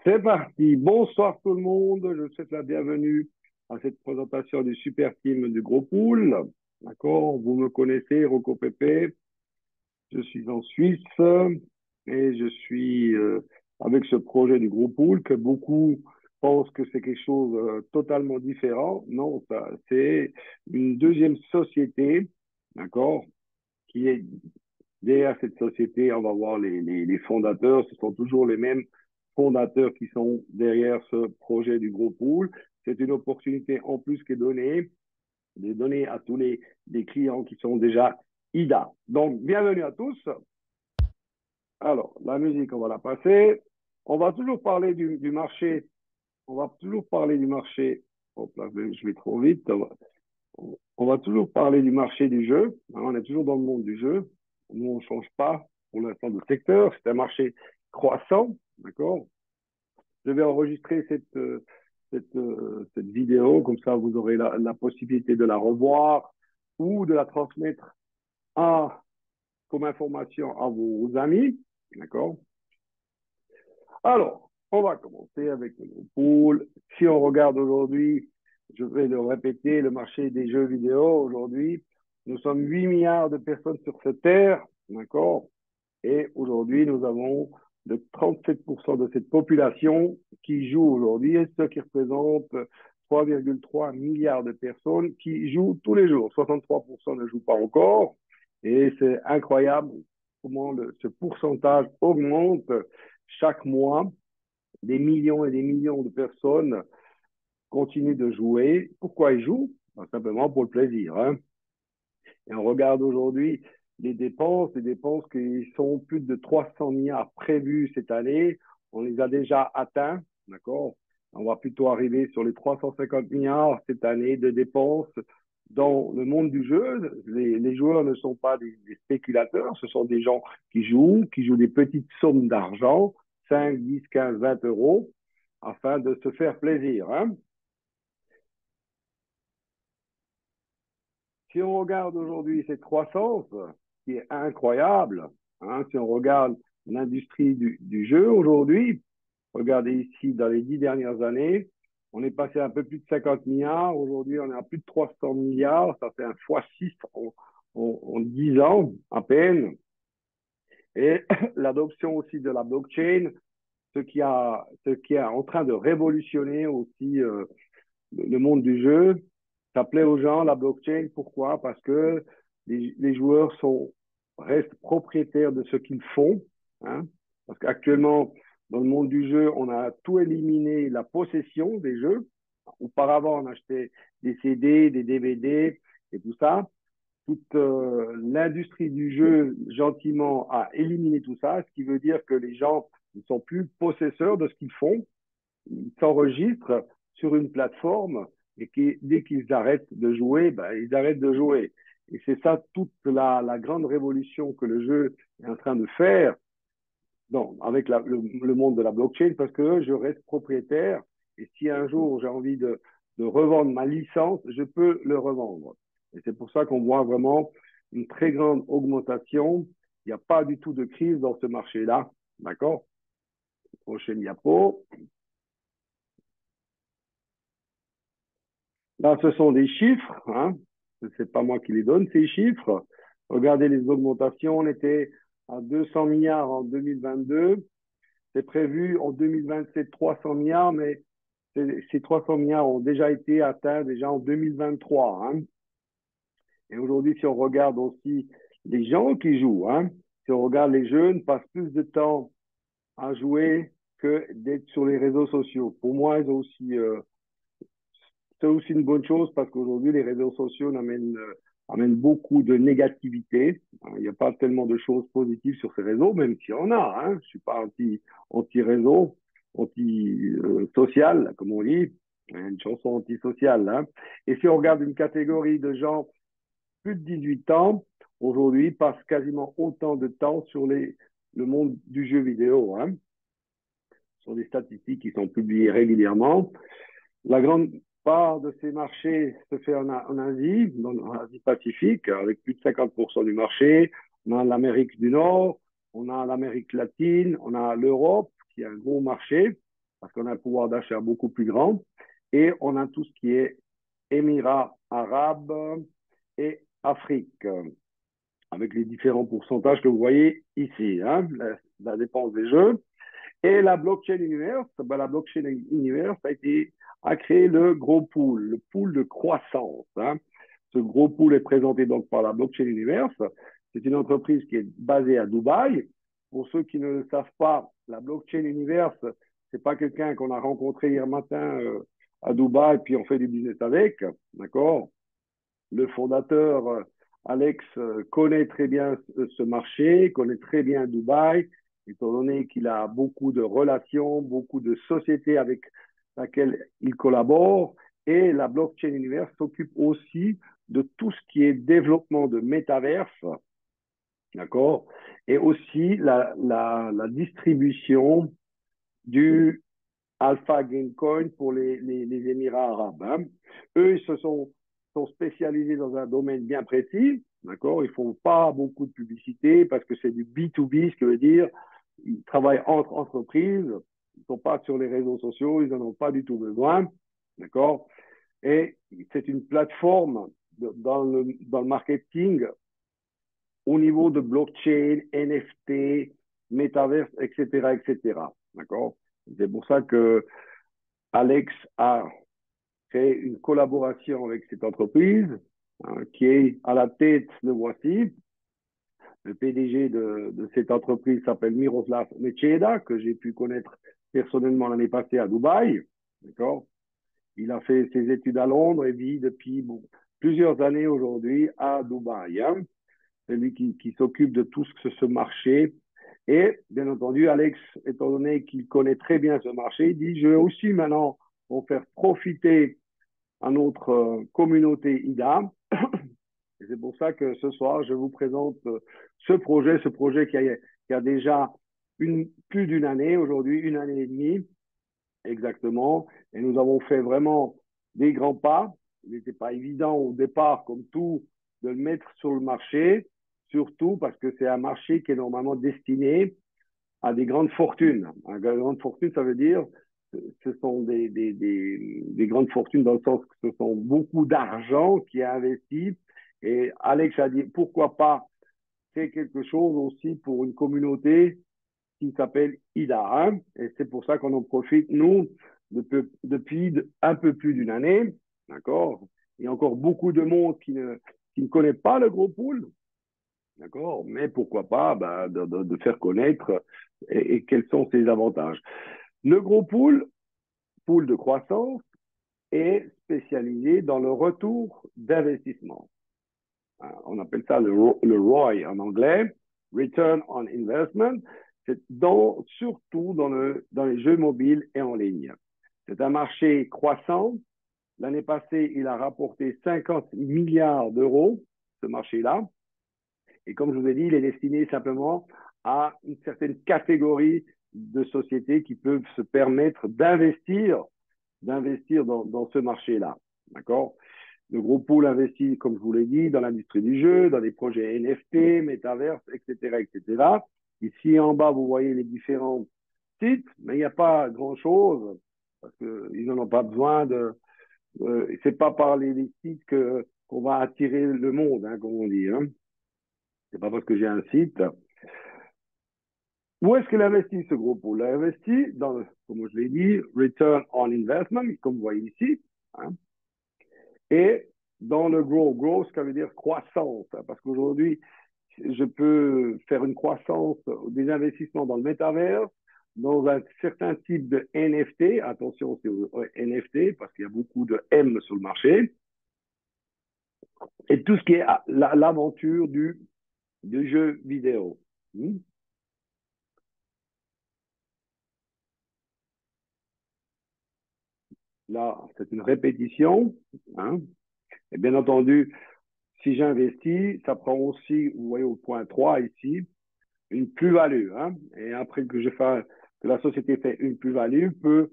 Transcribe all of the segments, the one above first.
C'est parti. Bonsoir tout le monde. Je vous souhaite la bienvenue à cette présentation du super team du gros pool. D'accord? Vous me connaissez, Rocco Pépé. Je suis en Suisse et je suis avec ce projet du gros pool que beaucoup pensent que c'est quelque chose totalement différent. Non, ça, c'est une deuxième société, d'accord, qui est derrière cette société. On va voir les fondateurs. Ce sont toujours les mêmes fondateurs qui sont derrière ce projet du gros pool. C'est une opportunité en plus qui est donnée, de donner à tous les clients qui sont déjà IDA. Donc, bienvenue à tous. Alors, la musique, on va la passer. On va toujours parler du marché. On va toujours parler du marché. Hop là, je vais trop vite. On va toujours parler du marché du jeu. On est toujours dans le monde du jeu. Nous, on ne change pas pour l'instant de secteur. C'est un marché croissant. D'accord? Je vais enregistrer cette vidéo. Comme ça, vous aurez la possibilité de la revoir ou de la transmettre à, comme information à vos amis. D'accord? Alors, on va commencer avec le pool. Si on regarde aujourd'hui, je vais le répéter, le marché des jeux vidéo aujourd'hui, nous sommes 8 milliards de personnes sur cette terre, d'accord? Et aujourd'hui, nous avons de 37% de cette population qui joue aujourd'hui, et ce qui représente 3,3 milliards de personnes qui jouent tous les jours. 63% ne jouent pas encore. Et c'est incroyable comment ce pourcentage augmente chaque mois. Des millions et des millions de personnes continuent de jouer. Pourquoi ils jouent? Ben, simplement pour le plaisir. Hein. Et on regarde aujourd'hui les dépenses qui sont plus de 300 milliards prévues cette année. On les a déjà atteints, d'accord? On va plutôt arriver sur les 350 milliards cette année de dépenses dans le monde du jeu. Les joueurs ne sont pas des spéculateurs, ce sont des gens qui jouent des petites sommes d'argent, 5, 10, 15, 20 euros, afin de se faire plaisir. Hein. Si on regarde aujourd'hui cette croissance, qui est incroyable, hein, si on regarde l'industrie du jeu aujourd'hui, regardez ici, dans les 10 dernières années, on est passé à un peu plus de 50 milliards. Aujourd'hui, on est à plus de 300 milliards. Ça fait un fois 6 en 10 ans à peine. Et l'adoption aussi de la blockchain, ce qui est en train de révolutionner aussi le monde du jeu. Ça plaît aux gens, la blockchain. Pourquoi? Parce que les joueurs restent propriétaires de ce qu'ils font. Hein? Parce qu'actuellement, dans le monde du jeu, on a tout éliminé la possession des jeux. Auparavant, on achetait des CD, des DVD et tout ça. Toute l'industrie du jeu, gentiment, a éliminé tout ça, ce qui veut dire que les gens ne sont plus possesseurs de ce qu'ils font, ils s'enregistrent sur une plateforme et dès qu'ils arrêtent de jouer, ben, ils arrêtent de jouer. Et c'est ça toute la grande révolution que le jeu est en train de faire avec le monde de la blockchain, parce que je reste propriétaire et si un jour j'ai envie de revendre ma licence, je peux le revendre. Et c'est pour ça qu'on voit vraiment une très grande augmentation. Il n'y a pas du tout de crise dans ce marché-là. D'accord? Prochaine diapo. Là, ce sont des chiffres, hein. C'est pas moi qui les donne, ces chiffres. Regardez les augmentations. On était à 200 milliards en 2022. C'est prévu en 2027 300 milliards, mais ces 300 milliards ont déjà été atteints déjà en 2023. Hein. Et aujourd'hui, si on regarde aussi les gens qui jouent, hein, si on regarde les jeunes, passent plus de temps à jouer que d'être sur les réseaux sociaux. Pour moi, c'est aussi une bonne chose parce qu'aujourd'hui, les réseaux sociaux amènent beaucoup de négativité. Il n'y a pas tellement de choses positives sur ces réseaux, même s'il y en a. Hein. Je ne suis pas anti-réseau, anti-social, comme on dit. Une chanson antisociale. Hein. Et si on regarde une catégorie de gens plus de 18 ans, aujourd'hui, passent quasiment autant de temps sur le monde du jeu vidéo. Hein. Ce sont des statistiques qui sont publiées régulièrement. La grande part de ces marchés se fait en Asie, en Asie Pacifique, avec plus de 50% du marché. On a l'Amérique du Nord, on a l'Amérique latine, on a l'Europe, qui est un gros marché, parce qu'on a un pouvoir d'achat beaucoup plus grand, et on a tout ce qui est Émirats arabes et Afrique, avec les différents pourcentages que vous voyez ici, hein, la dépense des jeux. Et la blockchain universe, ben, la blockchain universe a créé le pool de croissance. Hein. Ce gros pool est présenté donc par la blockchain universe. C'est une entreprise qui est basée à Dubaï. Pour ceux qui ne le savent pas, la blockchain universe, c'est pas quelqu'un qu'on a rencontré hier matin à Dubaï puis on fait du business avec, d'accord. Le fondateur Alex connaît très bien ce marché, connaît très bien Dubaï, étant donné qu'il a beaucoup de relations, beaucoup de sociétés avec lesquelles il collabore. Et la blockchain universe s'occupe aussi de tout ce qui est développement de métaverse, d'accord, et aussi la distribution du Alpha Gamecoin pour les Émirats arabes. Hein. Eux, sont spécialisés dans un domaine bien précis, d'accord. Ils font pas beaucoup de publicité parce que c'est du B2B, ce qui veut dire ils travaillent entre entreprises, ils sont pas sur les réseaux sociaux, ils n'en ont pas du tout besoin, d'accord. Et c'est une plateforme dans le marketing au niveau de blockchain, NFT, métaverse, etc., etc. D'accord. C'est pour ça que Alex a fait une collaboration avec cette entreprise hein, qui est à la tête, le voici. Le PDG de cette entreprise s'appelle Miroslav Mecheda, que j'ai pu connaître personnellement l'année passée à Dubaï. D'accord. Il a fait ses études à Londres et vit depuis plusieurs années aujourd'hui à Dubaï. Hein. C'est lui qui s'occupe de tout ce marché. Et bien entendu, Alex, étant donné qu'il connaît très bien ce marché, il dit, je vais aussi maintenant en faire profiter à notre communauté IDA. Et c'est pour ça que ce soir, je vous présente ce projet qui a déjà plus d'une année, aujourd'hui, une année et demie exactement. Et nous avons fait vraiment des grands pas. Il n'était pas évident au départ, comme tout, de le mettre sur le marché, surtout parce que c'est un marché qui est normalement destiné à des grandes fortunes. Une grande fortune, ça veut dire ce sont des grandes fortunes dans le sens que ce sont beaucoup d'argent qui est investi. Et Alex a dit, pourquoi pas faire quelque chose aussi pour une communauté qui s'appelle IDA. Hein, et c'est pour ça qu'on en profite, nous, depuis un peu plus d'une année. D'accord. Il y a encore beaucoup de monde qui ne connaît pas le gros pool. D'accord. Mais pourquoi pas bah, de faire connaître et quels sont ses avantages. Le gros pool de croissance, est spécialisé dans le retour d'investissement. On appelle ça le ROI en anglais, Return on Investment. C'est surtout dans les jeux mobiles et en ligne. C'est un marché croissant. L'année passée, il a rapporté 50 milliards d'euros, ce marché-là. Et comme je vous ai dit, il est destiné simplement à une certaine catégorie de sociétés qui peuvent se permettre d'investir dans ce marché-là. D'accord. Le groupe pool investit, comme je vous l'ai dit, dans l'industrie du jeu, dans des projets NFT, métaverse, etc., etc. Ici en bas, vous voyez les différents sites, mais il n'y a pas grand-chose parce qu'ils n'en ont pas besoin c'est pas par les sites qu'on va attirer le monde, hein, comme on dit. Hein. C'est pas parce que j'ai un site. Où est-ce qu'il investit ce groupe pool? Il a investi dans, comme je l'ai dit, return on investment, comme vous voyez ici. Hein. Et dans le growth, ça veut dire croissance, hein, parce qu'aujourd'hui, je peux faire une croissance des investissements dans le métavers, dans un certain type de NFT, attention, c'est NFT, parce qu'il y a beaucoup de M sur le marché, et tout ce qui est l'aventure du jeu vidéo. Là, c'est une répétition. Hein. Et bien entendu, si j'investis, ça prend aussi, vous voyez au point 3 ici, une plus-value. Hein. Et après que la société fait une plus-value, peut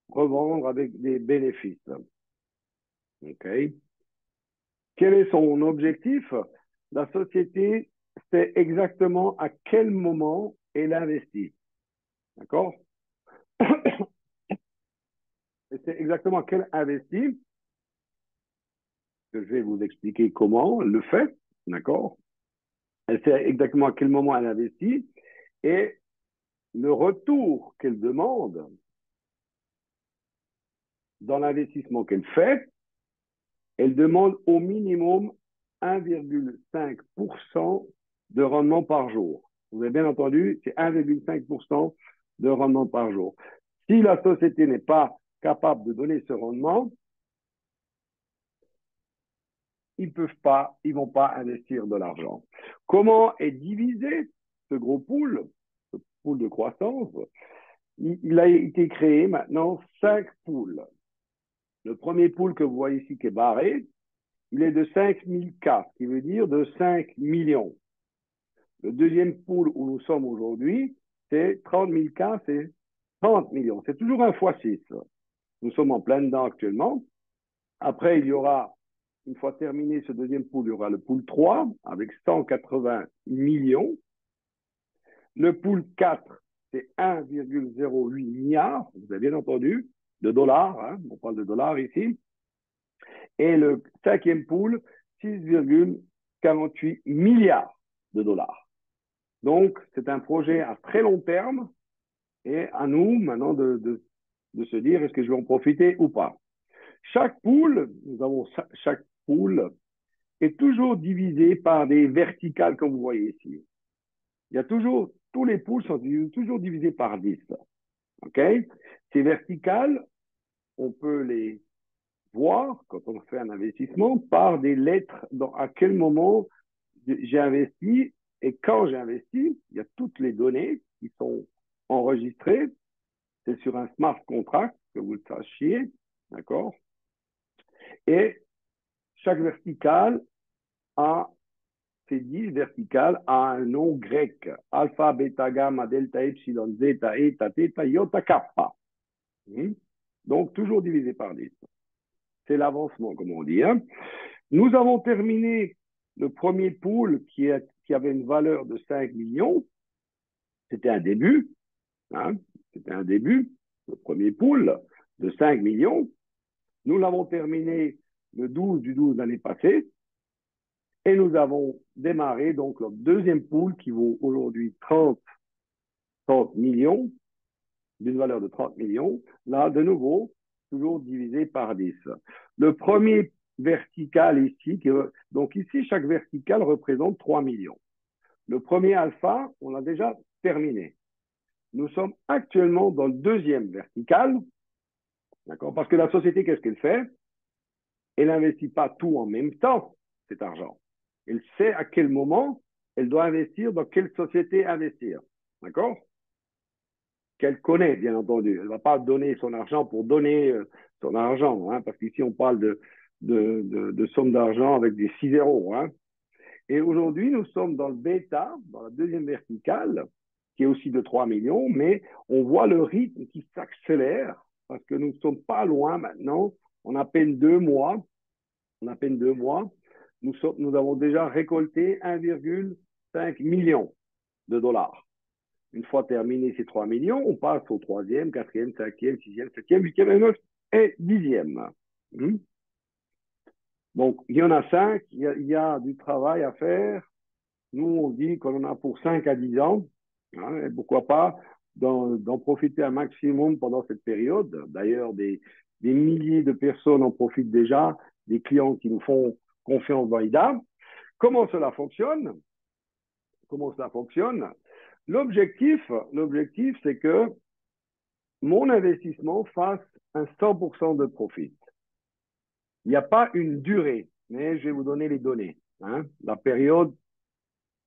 revendre avec des bénéfices. OK. Quel est son objectif? La société c'est exactement à quel moment elle investit. D'accord? Et c'est exactement à quel investit que je vais vous expliquer comment elle le fait. D'accord? Elle sait exactement à quel moment elle investit et le retour qu'elle demande dans l'investissement qu'elle fait, elle demande au minimum 1,5% de rendement par jour. Vous avez bien entendu, c'est 1,5% de rendement par jour. Si la société n'est pas capable de donner ce rendement, ils ne vont pas investir de l'argent. Comment est divisé ce gros pool, ce pool de croissance? Il a été créé maintenant 5 pools. Le premier pool que vous voyez ici qui est barré, il est de 5000 K, ce qui veut dire de 5 millions. Le deuxième pool où nous sommes aujourd'hui, c'est 30 000 K, c'est 30 millions. C'est toujours un fois 6. Nous sommes en plein dedans actuellement. Après, il y aura, une fois terminé ce deuxième pool, il y aura le pool 3 avec 180 millions. Le pool 4, c'est 1,08 milliard, vous avez bien entendu, de dollars, hein, on parle de dollars ici. Et le cinquième pool, 6,48 milliards de dollars. Donc, c'est un projet à très long terme et à nous maintenant de se dire est-ce que je vais en profiter ou pas. Chaque pool, nous avons chaque pool est toujours divisé par des verticales comme vous voyez ici. Il y a toujours, tous les pools sont toujours divisés par 10. OK? Ces verticales, on peut les voir quand on fait un investissement par des lettres dans à quel moment j'ai investi et quand j'ai investi, il y a toutes les données qui sont enregistrées. C'est sur un smart contract que vous le sachiez, d'accord? Et chaque verticale a, ces 10 verticales a un nom grec. Alpha, bêta, gamma, delta, epsilon, zeta, eta, theta, iota, kappa. Donc, toujours divisé par 10. C'est l'avancement, comme on dit. Hein. Nous avons terminé le premier pool qui avait une valeur de 5 millions. C'était un début. Hein. C'était un début, le premier pool de 5 millions. Nous l'avons terminé le 12 du 12 l'année passée. Et nous avons démarré donc le deuxième pool qui vaut aujourd'hui 30 millions, d'une valeur de 30 millions. Là, de nouveau, toujours divisé par 10. Le premier vertical ici, donc ici, chaque vertical représente 3 millions. Le premier alpha, on l'a déjà terminé. Nous sommes actuellement dans le deuxième vertical, d'accord? Parce que la société, qu'est-ce qu'elle fait? Elle n'investit pas tout en même temps, cet argent. Elle sait à quel moment elle doit investir, dans quelle société investir, d'accord? Qu'elle connaît, bien entendu. Elle ne va pas donner son argent pour donner son argent, hein, parce qu'ici, on parle de sommes d'argent avec des 6 zéros. Hein. Et aujourd'hui, nous sommes dans le bêta, dans la deuxième verticale, qui est aussi de 3 millions, mais on voit le rythme qui s'accélère parce que nous ne sommes pas loin maintenant. On a à peine 2 mois. On a à peine 2 mois. Nous avons déjà récolté 1,5 million de dollars. Une fois terminé ces 3 millions, on passe au troisième, quatrième, cinquième, sixième, septième, huitième, neuf et dixième. Donc, il y en a 5, il y a du travail à faire. Nous, on dit qu'on en a pour 5 à 10 ans. Hein, et pourquoi pas d'en profiter un maximum pendant cette période. D'ailleurs, des milliers de personnes en profitent déjà, des clients qui nous font confiance dans IDA. Comment cela fonctionne? Comment cela fonctionne? L'objectif, c'est que mon investissement fasse un 100% de profit. Il n'y a pas une durée, mais je vais vous donner les données, hein, la période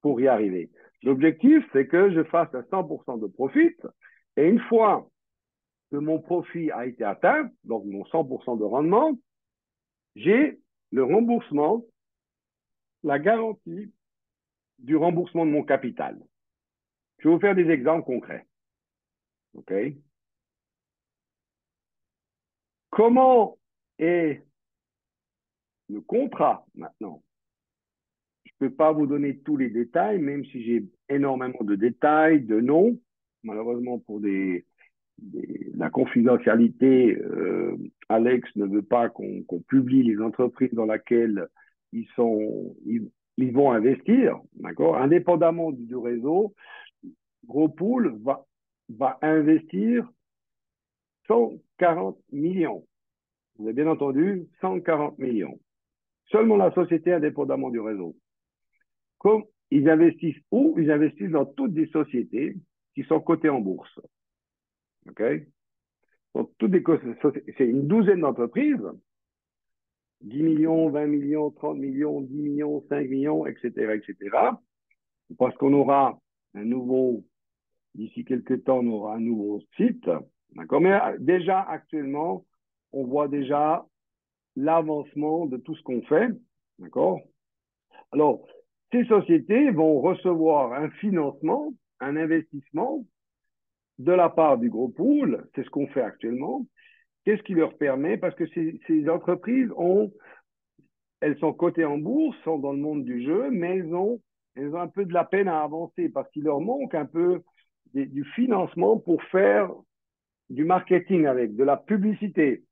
pour y arriver. L'objectif, c'est que je fasse un 100% de profit et une fois que mon profit a été atteint, donc mon 100% de rendement, j'ai le remboursement, la garantie du remboursement de mon capital. Je vais vous faire des exemples concrets. OK? Comment est le contrat maintenant? Je ne peux pas vous donner tous les détails, même si j'ai énormément de détails, de noms. Malheureusement, pour la confidentialité, Alex ne veut pas qu'on publie les entreprises dans lesquelles ils vont investir, d'accord? Indépendamment du réseau, Growpool va investir 140 millions. Vous avez bien entendu, 140 millions. Seulement la société indépendamment du réseau. Comme ils investissent où? Ils investissent dans toutes des sociétés qui sont cotées en bourse. OK? Donc, c'est une douzaine d'entreprises, 10 millions, 20 millions, 30 millions, 10 millions, 5 millions, etc., etc. Parce qu'on aura d'ici quelques temps, on aura un nouveau site. D'accord? Mais déjà, actuellement, on voit déjà l'avancement de tout ce qu'on fait. D'accord? Alors, ces sociétés vont recevoir un financement, un investissement de la part du gros pool. C'est ce qu'on fait actuellement. Qu'est-ce qui leur permet? Parce que ces entreprises elles sont cotées en bourse, sont dans le monde du jeu, mais elles ont un peu de la peine à avancer parce qu'il leur manque un peu du financement pour faire du marketing avec, de la publicité.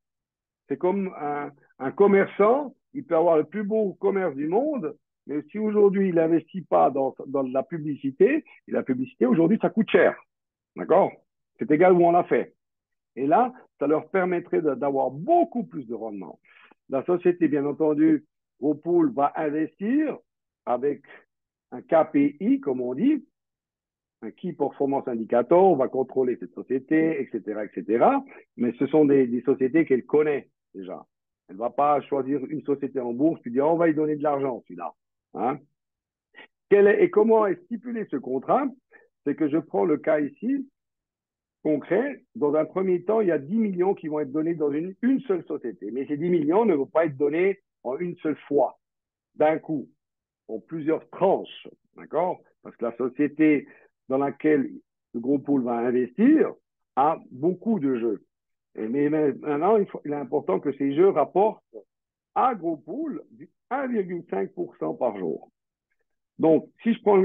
C'est comme un commerçant, il peut avoir le plus beau commerce du monde, mais si aujourd'hui il n'investit pas dans la publicité, et la publicité aujourd'hui ça coûte cher. D'accord? C'est égal où on l'a fait. Et là, ça leur permettrait d'avoir beaucoup plus de rendement. La société, bien entendu, au pool va investir avec un KPI, comme on dit, un Key Performance Indicator, on va contrôler cette société, etc., etc. Mais ce sont des sociétés qu'elle connaît déjà. Elle ne va pas choisir une société en bourse puis dire on va lui donner de l'argent, celui-là. Hein? Et comment est stipulé ce contrat? C'est que je prends le cas ici concret. Dans un premier temps, il y a 10 millions qui vont être donnés dans une seule société. Mais ces 10 millions ne vont pas être donnés en une seule fois, d'un coup, en plusieurs tranches. D'accord? Parce que la société dans laquelle le gros pool va investir a beaucoup de jeux. Mais maintenant, il est important que ces jeux rapportent à gros pool du 1,5% par jour. Donc, si je prends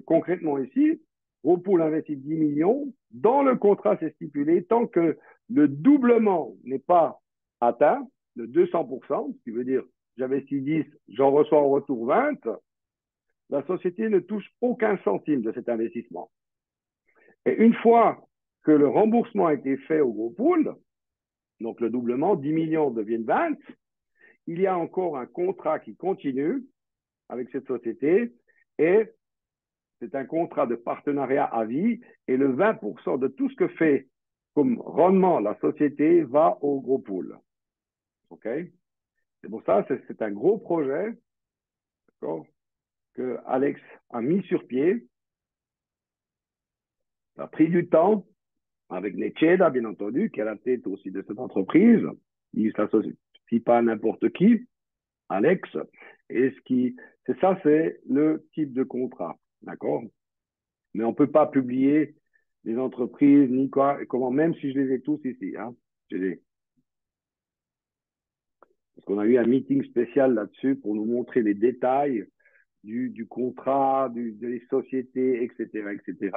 concrètement ici, gros pool investit 10 millions. Dans le contrat, c'est stipulé, tant que le doublement n'est pas atteint, de 200%, ce qui veut dire j'investis 10, j'en reçois en retour 20, la société ne touche aucun centime de cet investissement. Et une fois que le remboursement a été fait au gros pool, donc le doublement, 10 millions deviennent 20, il y a encore un contrat qui continue avec cette société et c'est un contrat de partenariat à vie et le 20% de tout ce que fait comme rendement la société va au gros pool. OK? C'est pour ça, c'est un gros projet, que Alex a mis sur pied. Ça a pris du temps avec Necheda, bien entendu, qui est à la tête aussi de cette entreprise. Il ne s'associe pas à n'importe qui, Alex. Et c'est le type de contrat. D'accord? Mais on ne peut pas publier les entreprises, ni quoi, et comment, même si je les ai tous ici. Hein, parce qu'on a eu un meeting spécial là-dessus pour nous montrer les détails du contrat, des sociétés, etc., etc.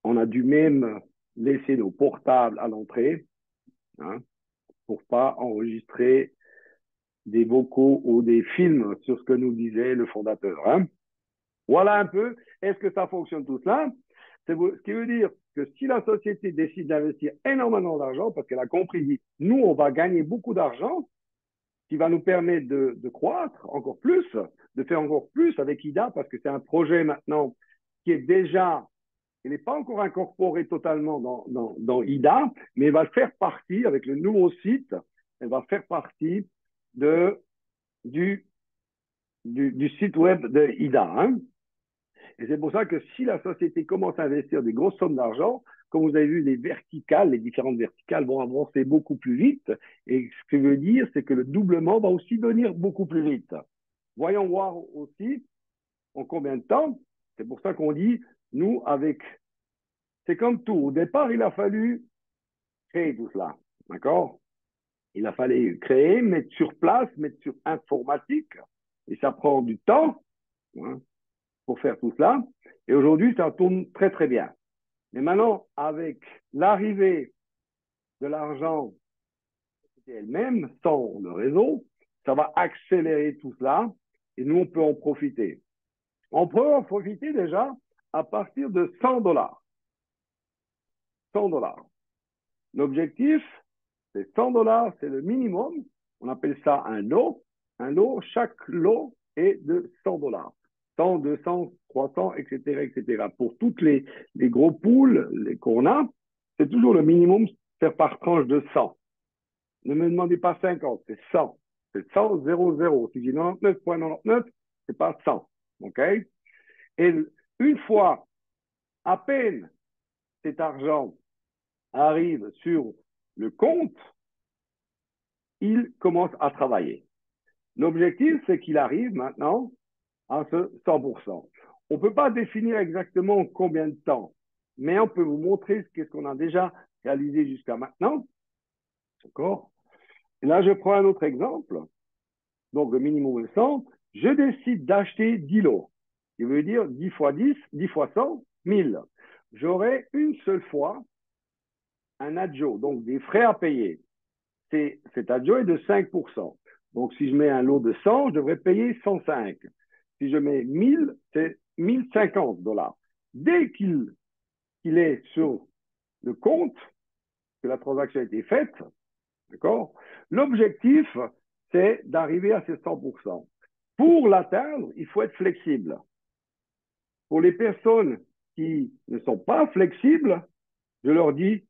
On a dû même laisser nos portables à l'entrée, hein, pour pas enregistrer des vocaux ou des films sur ce que nous disait le fondateur. Hein. Voilà un peu. Est-ce que ça fonctionne tout cela? Ce qui veut dire que si la société décide d'investir énormément d'argent, parce qu'elle a compris, nous, on va gagner beaucoup d'argent, qui va nous permettre de croître encore plus, de faire encore plus avec IDA, parce que c'est un projet maintenant qui est déjà, il n'est pas encore incorporé totalement dans IDA, mais il va faire partie, avec le nouveau site, elle va faire partie du, du site web de IDA. Hein. Et c'est pour ça que si la société commence à investir des grosses sommes d'argent, comme vous avez vu, les différentes verticales vont avancer beaucoup plus vite. Et ce que veut dire, c'est que le doublement va aussi venir beaucoup plus vite. Voyons voir aussi en combien de temps. C'est pour ça qu'on dit, nous, c'est comme tout. Au départ, il a fallu créer tout cela. D'accord? Il a fallu créer, mettre sur place, mettre sur informatique. Et ça prend du temps, hein, pour faire tout cela. Et aujourd'hui, ça tourne très, très bien. Mais maintenant, avec l'arrivée de l'argent elle-même, sans le réseau, ça va accélérer tout cela et nous, on peut en profiter. On peut en profiter déjà à partir de 100 dollars. 100 dollars. L'objectif, c'est 100 dollars, c'est le minimum. On appelle ça un lot. Un lot, chaque lot est de 100 dollars. 100, 200, 300, etc., etc. Pour toutes les gros pools qu'on a, c'est toujours le minimum, c'est par tranche de 100. Ne me demandez pas 50, c'est 100. C'est 100, 0, 0. Si j'ai 99,99, c'est pas 100. OK? Et une fois, à peine cet argent arrive sur le compte, il commence à travailler. L'objectif, c'est qu'il arrive maintenant à ce 100%. On ne peut pas définir exactement combien de temps, mais on peut vous montrer ce qu'on a déjà réalisé jusqu'à maintenant. D'accord? Et là, je prends un autre exemple. Donc, le minimum de 100. Je décide d'acheter 10 lots. Ce qui veut dire 10 fois 10, 10 fois 100, 1000. J'aurai une seule fois un adjo, donc des frais à payer. Cet adjo est de 5%. Donc, si je mets un lot de 100, je devrais payer 105. Si je mets 1000, c'est 1050 dollars. Dès qu'il est sur le compte, que la transaction a été faite, d'accord, l'objectif, c'est d'arriver à ces 100%. Pour l'atteindre, il faut être flexible. Pour les personnes qui ne sont pas flexibles, je leur dis,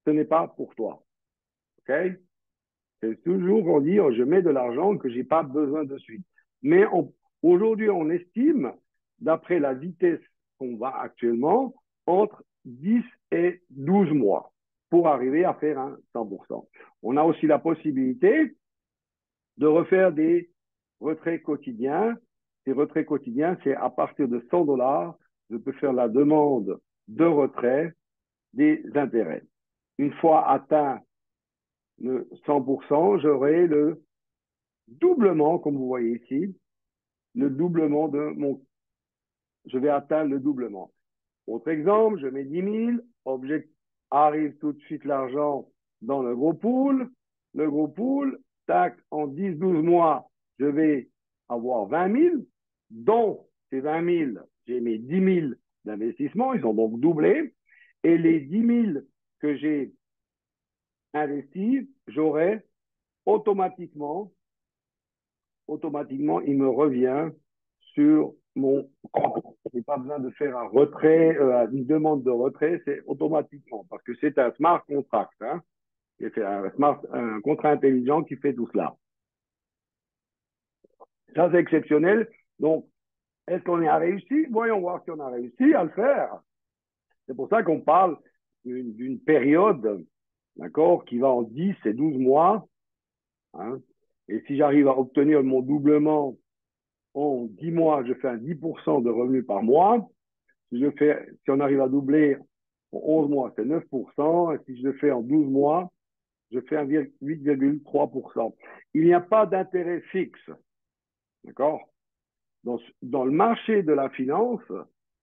ce n'est pas pour toi. OK? C'est toujours pour dire, je mets de l'argent que je n'ai pas besoin de suite. Mais aujourd'hui, on estime, d'après la vitesse qu'on va actuellement, entre 10 et 12 mois pour arriver à faire un 100%. On a aussi la possibilité de refaire des retraits quotidiens. Ces retraits quotidiens, c'est à partir de 100 dollars, je peux faire la demande de retrait des intérêts. Une fois atteint le 100%, j'aurai le doublement, comme vous voyez ici, le doublement de mon... Je vais atteindre le doublement. Autre exemple, je mets 10 000, arrive tout de suite l'argent dans le gros pool. Le gros pool, tac, en 10-12 mois, je vais avoir 20 000. Dont ces 20 000, j'ai mes 10 000 d'investissement, ils ont donc doublé. Et les 10 000 que j'ai investis, j'aurai automatiquement, il me revient sur mon compte. Je n'ai pas besoin de faire un retrait, une demande de retrait, c'est automatiquement, parce que c'est un smart contract. Hein. C'est un contrat intelligent qui fait tout cela. Ça, c'est exceptionnel. Donc, est-ce qu'on y a réussi? Voyons voir si on a réussi à le faire. C'est pour ça qu'on parle d'une période, d'accord, qui va en 10 et 12 mois. Hein. Et si j'arrive à obtenir mon doublement en 10 mois, je fais un 10% de revenus par mois. Si on arrive à doubler en 11 mois, c'est 9%. Et si je le fais en 12 mois, je fais un 8,3%. Il n'y a pas d'intérêt fixe. D'accord? Dans le marché de la finance,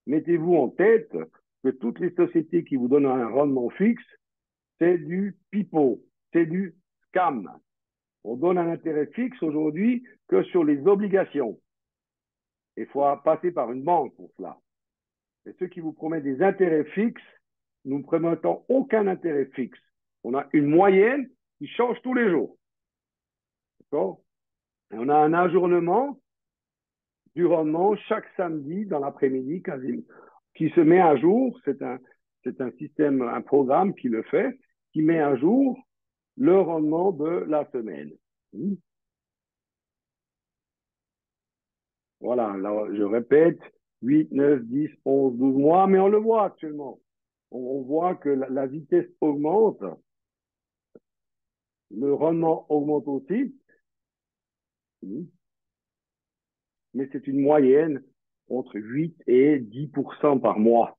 mettez-vous en tête que toutes les sociétés qui vous donnent un rendement fixe, c'est du pipeau, c'est du scam. On donne un intérêt fixe aujourd'hui que sur les obligations. Il faut passer par une banque pour cela. Et ceux qui vous promettent des intérêts fixes, nous ne promettons aucun intérêt fixe. On a une moyenne qui change tous les jours. D'accord? Et on a un ajournement du rendement chaque samedi dans l'après-midi quasiment, qui se met à jour. C'est un système, un programme qui le fait, qui met à jour le rendement de la semaine. Voilà, là, je répète, 8, 9, 10, 11, 12 mois, mais on le voit actuellement. On voit que la vitesse augmente, le rendement augmente aussi, mais c'est une moyenne entre 8 et 10% par mois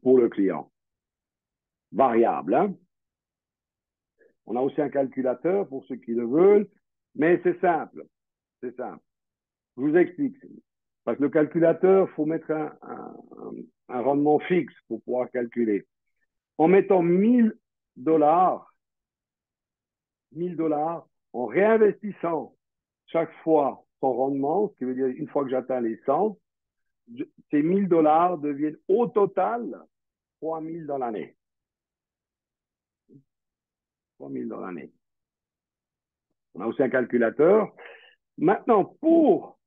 pour le client. Variable, hein? On a aussi un calculateur pour ceux qui le veulent, mais c'est simple. C'est simple. Je vous explique. Parce que le calculateur, il faut mettre un rendement fixe pour pouvoir calculer. En mettant 1000 $, 1000 $, en réinvestissant chaque fois son rendement, ce qui veut dire une fois que j'atteins les 100, ces 1000 $ deviennent au total 3000 dans l'année. 3000 dans l'année. On a aussi un calculateur. Maintenant, pour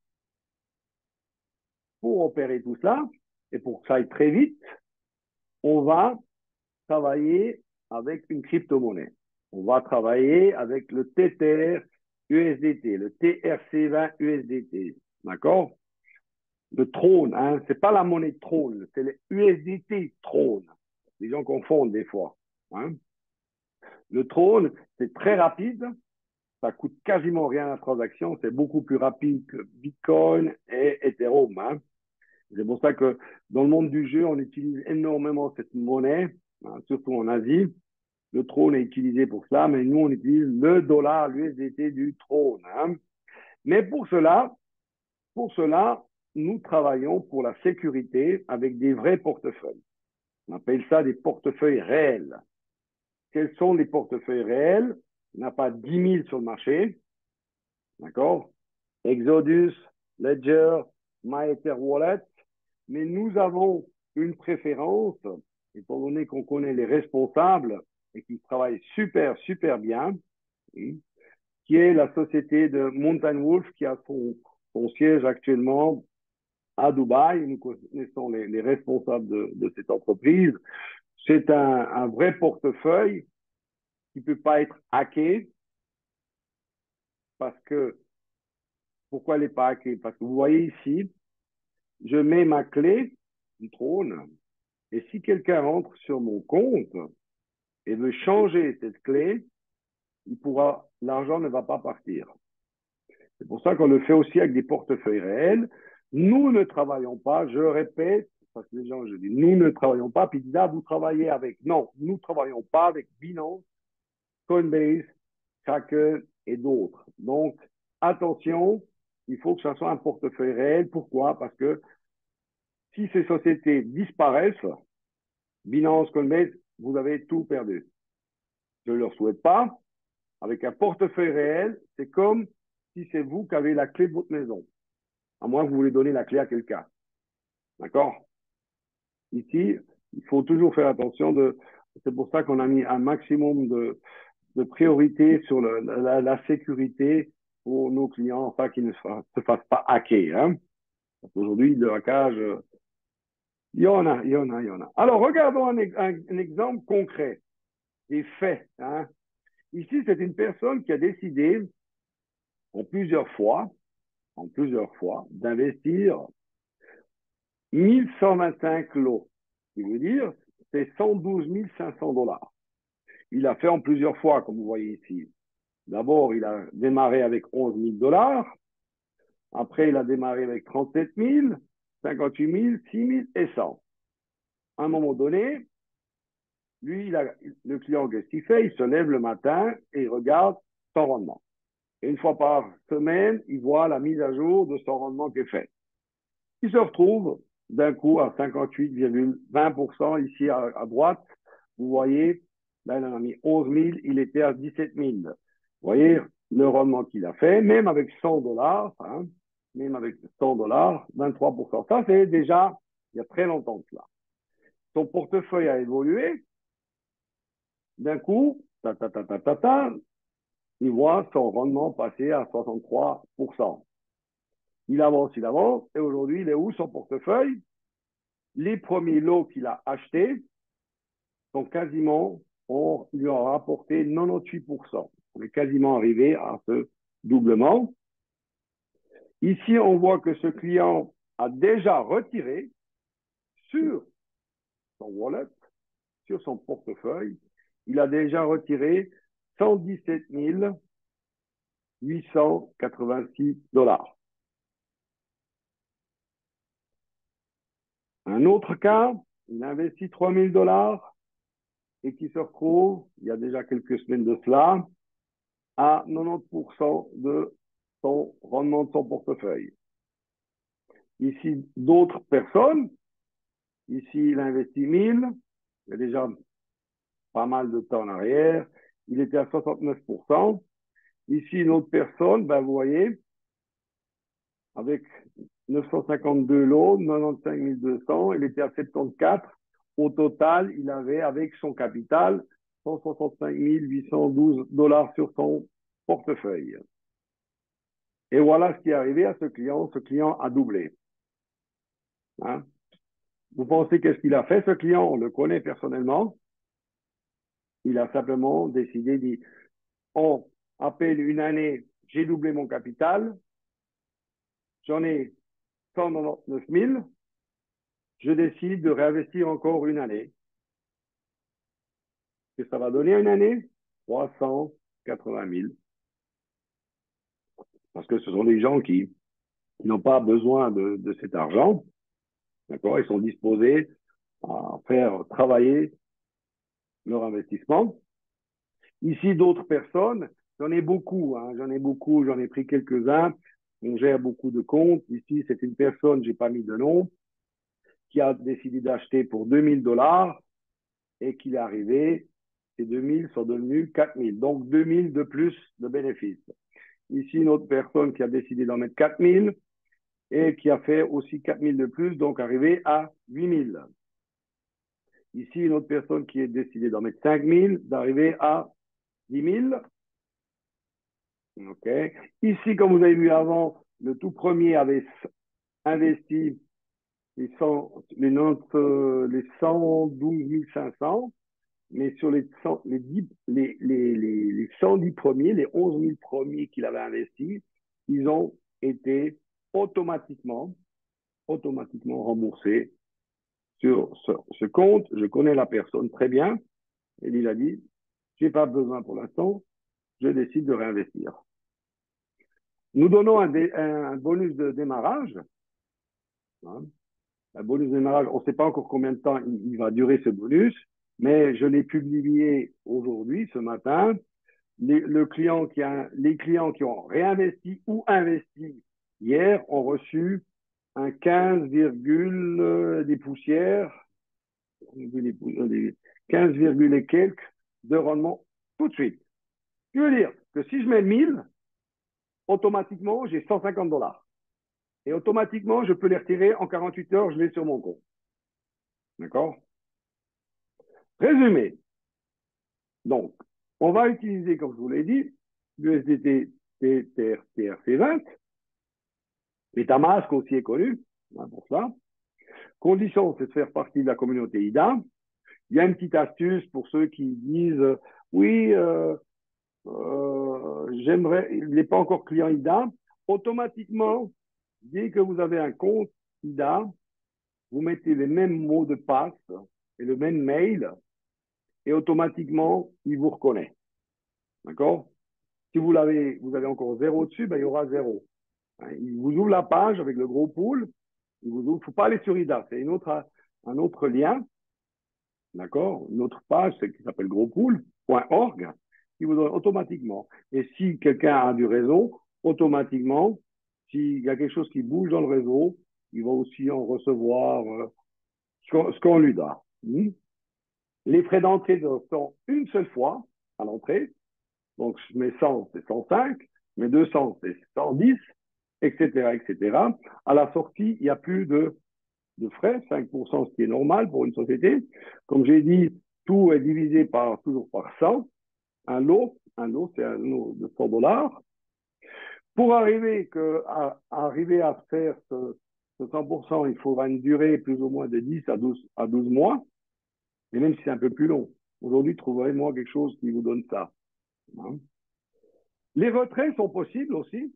opérer tout ça, et pour que ça aille très vite, on va travailler avec une crypto-monnaie. On va travailler avec le Tether USDT, le TRC20 USDT. D'accord? Le trône, hein, c'est pas la monnaie de trône, c'est le USDT trône. Les gens confondent des fois. Hein. Le trône, c'est très rapide, ça coûte quasiment rien à la transaction, c'est beaucoup plus rapide que Bitcoin et Ethereum. Hein. C'est pour ça que dans le monde du jeu, on utilise énormément cette monnaie, hein, surtout en Asie. Le trône est utilisé pour ça, mais nous, on utilise le dollar, l'USDT du trône. Hein. Mais pour cela, nous travaillons pour la sécurité avec des vrais portefeuilles. On appelle ça des portefeuilles réels. Quels sont les portefeuilles réels? Il n'y en a pas 10 000 sur le marché. D'accord? Exodus, Ledger, MyEtherWallet. Mais nous avons une préférence, étant donné qu'on connaît les responsables et qui travaillent super, super bien, qui est la société de Mountain Wolf qui a son siège actuellement à Dubaï. Nous connaissons les responsables de cette entreprise. C'est un vrai portefeuille qui ne peut pas être hacké parce que, pourquoi il n'est pas hacké? Parce que vous voyez ici, je mets ma clé du trône et si quelqu'un rentre sur mon compte et veut changer cette clé, l'argent ne va pas partir. C'est pour ça qu'on le fait aussi avec des portefeuilles réels. Nous ne travaillons pas, je répète, parce que les gens, je dis, nous ne travaillons pas, puis ils disent, ah, vous travaillez avec. Non, nous ne travaillons pas avec Binance, Coinbase, Kraken et d'autres. Donc, attention, il faut que ça soit un portefeuille réel. Pourquoi? Parce que si ces sociétés disparaissent, Binance, Coinbase, vous avez tout perdu. Je ne leur souhaite pas. Avec un portefeuille réel, c'est comme si c'est vous qui avez la clé de votre maison. À moins que vous voulez donner la clé à quelqu'un. D'accord? Ici, il faut toujours faire attention c'est pour ça qu'on a mis un maximum de priorité sur la sécurité pour nos clients, afin qu'ils ne se fassent pas hacker. Hein? Aujourd'hui, le hackage, il y en a, il y en a, il y en a. Alors, regardons un exemple concret, des faits. Hein? Ici, c'est une personne qui a décidé en plusieurs fois, d'investir 1125 lots. Ce qui veut dire, c'est 112 500 $. Il a fait en plusieurs fois, comme vous voyez ici. D'abord, il a démarré avec 11 000 $. Après, il a démarré avec 37 000, 58 000, 6 000 et 100. À un moment donné, lui, le client, qu'est-ce qu'il fait? Il se lève le matin et il regarde son rendement. Et une fois par semaine, il voit la mise à jour de son rendement qui est fait. Il se retrouve d'un coup à 58,20% ici à droite. Vous voyez, là, il en a mis 11 000, il était à 17 000. Vous voyez le rendement qu'il a fait, même avec 100 $, hein, même avec 100 $, 23%. Ça, c'est déjà il y a très longtemps de cela. Son portefeuille a évolué. D'un coup, il voit son rendement passer à 63%. Il avance, et aujourd'hui, il est où son portefeuille? Les premiers lots qu'il a achetés sont quasiment, on lui a rapporté 98%. On est quasiment arrivé à ce doublement. Ici, on voit que ce client a déjà retiré sur son wallet, sur son portefeuille, il a déjà retiré 117 886 $. Un autre cas, il a investi 3 000 $ et qui se retrouve, il y a déjà quelques semaines de cela, à 90% de son rendement de son portefeuille. Ici, d'autres personnes. Ici, il a investi 1000. Il y a déjà pas mal de temps en arrière. Il était à 69%. Ici, une autre personne, ben, vous voyez, avec 952 lots, 95 200, il était à 74. Au total, il avait, avec son capital, 165 812 dollars sur son portefeuille. Et voilà ce qui est arrivé à ce client. Ce client a doublé. Hein? Vous pensez qu'est-ce qu'il a fait, ce client? On le connaît personnellement. Il a simplement décidé, dit, en à peine une année, j'ai doublé mon capital, j'en ai 199 000, je décide de réinvestir encore une année. Et ça va donner une année 380 000. Parce que ce sont des gens qui n'ont pas besoin de cet argent. D'accord? Ils sont disposés à faire travailler leur investissement. Ici, d'autres personnes, j'en ai beaucoup, hein, j'en ai pris quelques-uns. On gère beaucoup de comptes. Ici, c'est une personne, j'ai pas mis de nom, qui a décidé d'acheter pour 2000 dollars et qu'il est arrivé, ces 2000 sont devenus 4000. Donc, 2000 de plus de bénéfices. Ici, une autre personne qui a décidé d'en mettre 4000 et qui a fait aussi 4000 de plus, donc arrivé à 8000. Ici, une autre personne qui a décidé d'en mettre 5000, d'arriver à 10 000. Okay. Ici, comme vous avez vu avant, le tout premier avait investi les 112 500, mais sur les 110 premiers, les 11 000 premiers qu'il avait investis, ils ont été automatiquement remboursés sur ce compte. Je connais la personne très bien, et il a dit, j'ai pas besoin pour l'instant, je décide de réinvestir. Nous donnons un bonus de démarrage. Hein, un bonus de démarrage, on ne sait pas encore combien de temps il va durer ce bonus, mais je l'ai publié aujourd'hui, ce matin. Les clients qui ont réinvesti ou investi hier ont reçu un 15, des poussières, 15, et quelques de rendement tout de suite. Ce qui veut dire que si je mets 1000, automatiquement, j'ai 150 dollars. Et automatiquement, je peux les retirer en 48 heures, je l'ai sur mon compte. D'accord? Résumé. Donc, on va utiliser, comme je vous l'ai dit, l'USDT TRC20. MetaMask aussi est connu, hein, pour ça. Condition, c'est de faire partie de la communauté IDA. Il y a une petite astuce pour ceux qui disent oui, j'aimerais, il n'est pas encore client IDA. Automatiquement, dès que vous avez un compte IDA, vous mettez les mêmes mots de passe et le même mail et automatiquement, il vous reconnaît. D'accord? Si vous avez encore zéro dessus, ben, il y aura zéro. Il vous ouvre la page avec le gros pool. Il vous ouvre. Faut pas aller sur IDA. C'est un autre lien. D'accord? Une autre page, c'est qui s'appelle grospool.org, qui vous donne automatiquement. Et si quelqu'un a du réseau, automatiquement, s'il y a quelque chose qui bouge dans le réseau, il va aussi en recevoir ce qu'on lui donne. Les frais d'entrée sont une seule fois à l'entrée. Donc, je mets 100, c'est 105. Je mets 200, c'est 110, etc., etc. À la sortie, il n'y a plus de frais, 5%, ce qui est normal pour une société. Comme j'ai dit, tout est divisé toujours par 100. Un lot, c'est un lot de 100 dollars. Pour arriver à faire ce 100%, il faudra une durée plus ou moins de 10 à 12 mois. Et même si c'est un peu plus long. Aujourd'hui, trouverez-moi quelque chose qui vous donne ça. Hein. Les retraits sont possibles aussi.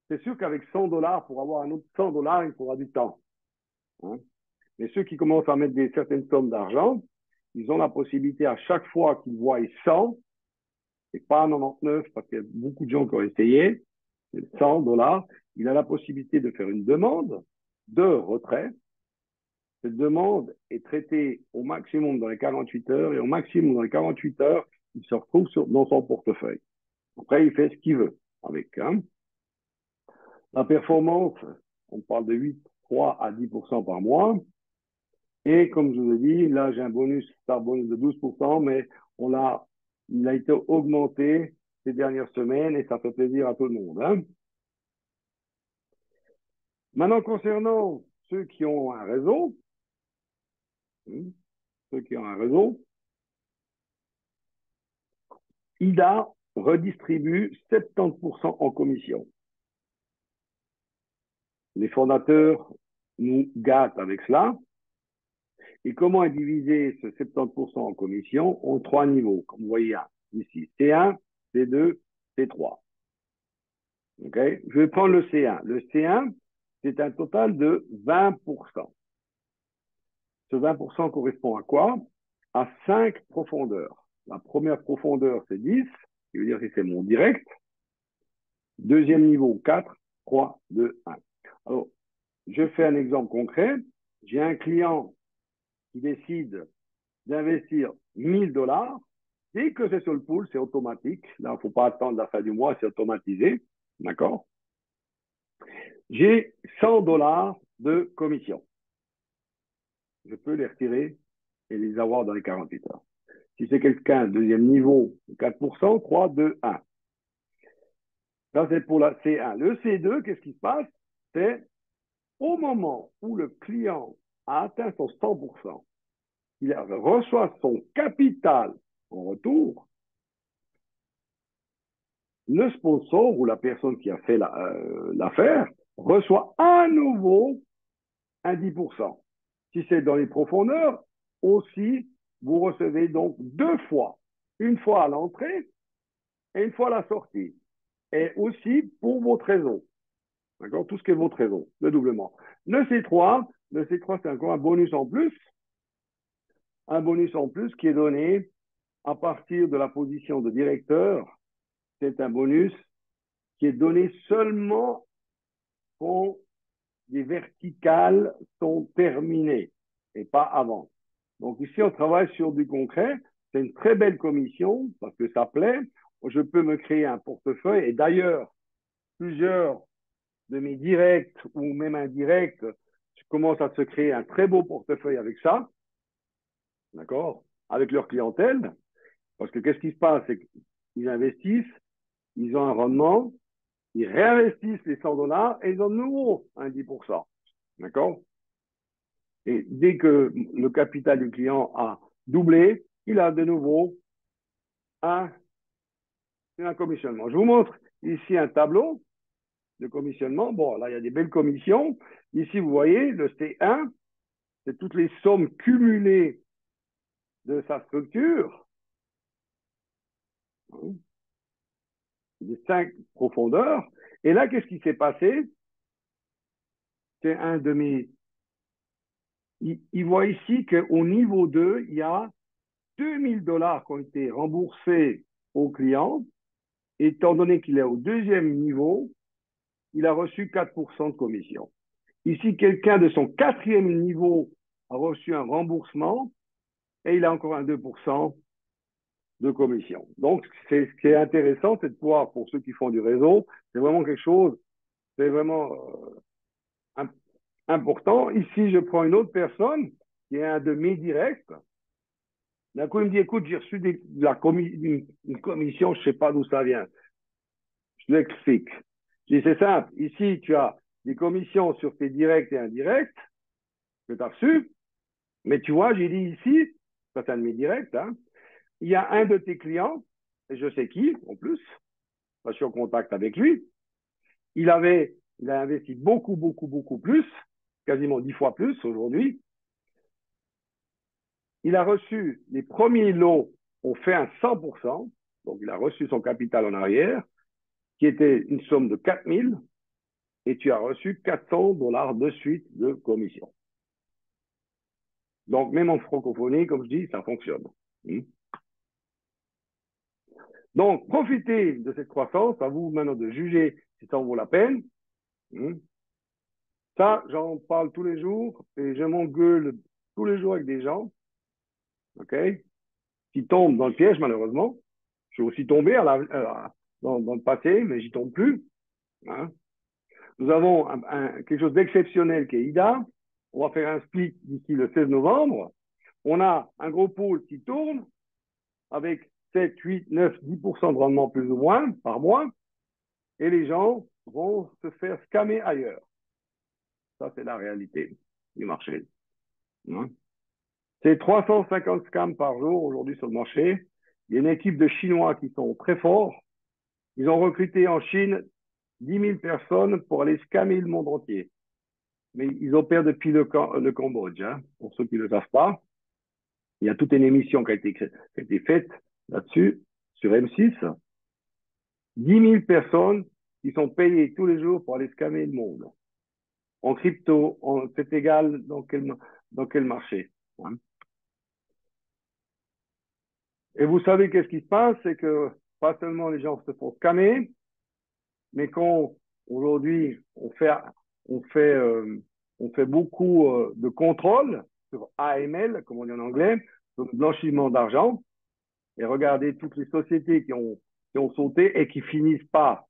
C'est sûr qu'avec 100 dollars, pour avoir un autre 100 dollars, il faudra du temps. Hein. Mais ceux qui commencent à mettre certaines sommes d'argent, ils ont la possibilité à chaque fois qu'ils voient 100, et pas 99, parce qu'il y a beaucoup de gens qui ont essayé, 100 dollars, il a la possibilité de faire une demande de retrait. Cette demande est traitée au maximum dans les 48 heures, et au maximum dans les 48 heures, il se retrouve dans son portefeuille. Après, il fait ce qu'il veut avec. Hein. La performance, On parle de 8, 3 à 10% par mois. Et comme je vous ai dit, là, j'ai un bonus, star bonus de 12%, mais il a été augmenté ces dernières semaines et ça fait plaisir à tout le monde, hein. Maintenant, concernant ceux qui ont un réseau, hein, ceux qui ont un réseau, IDA redistribue 70% en commission. Les fondateurs nous gâtent avec cela. Et comment est divisé ce 70% en commission en 3 niveaux, comme vous voyez ici, C1, C2, C3. Okay. Je vais prendre le C1. Le C1, c'est un total de 20%. Ce 20% correspond à quoi? À 5 profondeurs. La première profondeur, c'est 10, qui veut dire que c'est mon direct. Deuxième niveau, 4, 3, 2, 1. Alors, je fais un exemple concret. J'ai un client qui décide d'investir 1000 $. Dès que c'est sur le pool, c'est automatique. Là, il ne faut pas attendre la fin du mois, c'est automatisé. D'accord? J'ai 100 $ de commission. Je peux les retirer et les avoir dans les 48 heures. Si c'est quelqu'un deuxième niveau, 4%, 3, 2, 1. Ça, c'est pour la C1. Le C2, qu'est-ce qui se passe? C'est au moment où le client a atteint son 100%, il reçoit son capital en retour, le sponsor ou la personne qui a fait l'affaire reçoit à nouveau un 10%. Si c'est dans les profondeurs, aussi, vous recevez donc 2 fois. Une fois à l'entrée et une fois à la sortie. Et aussi pour votre réseau. D'accord? Tout ce qui est votre réseau, le doublement. Le C3, c'est encore un bonus en plus. Un bonus en plus qui est donné à partir de la position de directeur. C'est un bonus qui est donné seulement quand les verticales sont terminées et pas avant. Donc ici, on travaille sur du concret. C'est une très belle commission parce que ça plaît. Je peux me créer un portefeuille et d'ailleurs, plusieurs de mes directs ou même indirects, je commence à se créer un très beau portefeuille avec ça, d'accord, avec leur clientèle. Parce que qu'est-ce qui se passe? C'est qu'ils investissent, ils ont un rendement, ils réinvestissent les 100 $ et ils ont de nouveau un 10%. D'accord? Et dès que le capital du client a doublé, il a de nouveau un commissionnement. Je vous montre ici un tableau de commissionnement. Bon, là, il y a des belles commissions. Ici, vous voyez, le C1, c'est toutes les sommes cumulées de sa structure. Des 5 profondeurs. Et là, qu'est-ce qui s'est passé? C'est un de mes... Il voit ici qu'au niveau 2, il y a 2000 $ qui ont été remboursés au client. Étant donné qu'il est au deuxième niveau, il a reçu 4% de commission. Ici, quelqu'un de son quatrième niveau a reçu un remboursement et il a encore un 2% de commission. Donc, ce qui est intéressant, c'est de pouvoir, pour ceux qui font du réseau, c'est vraiment quelque chose, c'est vraiment important. Ici, je prends une autre personne qui est un de mes directs. D'un coup, il me dit, écoute, j'ai reçu une commission, je ne sais pas d'où ça vient. Je l'explique. Je dis, c'est simple. Ici, tu as des commissions sur tes directs et indirects que tu as reçus. Mais tu vois, j'ai dit ici, ça c'est un de mes directs, hein, il y a un de tes clients, et je sais qui, en plus, je suis en contact avec lui, il a investi beaucoup, beaucoup, beaucoup plus, quasiment 10 fois plus aujourd'hui. Il a reçu les premiers lots, ont fait un 100%, donc il a reçu son capital en arrière, qui était une somme de 4000, et tu as reçu 400 $ de suite de commission. Donc, même en francophonie, comme je dis, ça fonctionne. Donc, profitez de cette croissance. À vous maintenant de juger si ça en vaut la peine. Ça, j'en parle tous les jours et je m'engueule tous les jours avec des gens, ok, qui tombent dans le piège, malheureusement. Je suis aussi tombé dans le passé, mais j'y tombe plus. Hein. Nous avons quelque chose d'exceptionnel qui est IDA. On va faire un split d'ici le 16 novembre. On a un gros pool qui tourne avec 7, 8, 9, 10% de rendement plus ou moins par mois. Et les gens vont se faire scammer ailleurs. Ça, c'est la réalité du marché. C'est 350 scams par jour aujourd'hui sur le marché. Il y a une équipe de Chinois qui sont très forts. Ils ont recruté en Chine 10 000 personnes pour aller scammer le monde entier. Mais ils opèrent depuis le Cambodge, hein, pour ceux qui ne le savent pas. Il y a toute une émission qui a été faite là-dessus, sur M6. 10 000 personnes qui sont payées tous les jours pour aller scammer le monde. En crypto, c'est égal dans quel marché, hein. Et vous savez qu'est-ce qui se passe, c'est que pas seulement les gens se font scammer, mais quand aujourd'hui on fait beaucoup de contrôles sur AML, comme on dit en anglais, sur le blanchiment d'argent, et regardez toutes les sociétés qui ont sauté et qui finissent pas.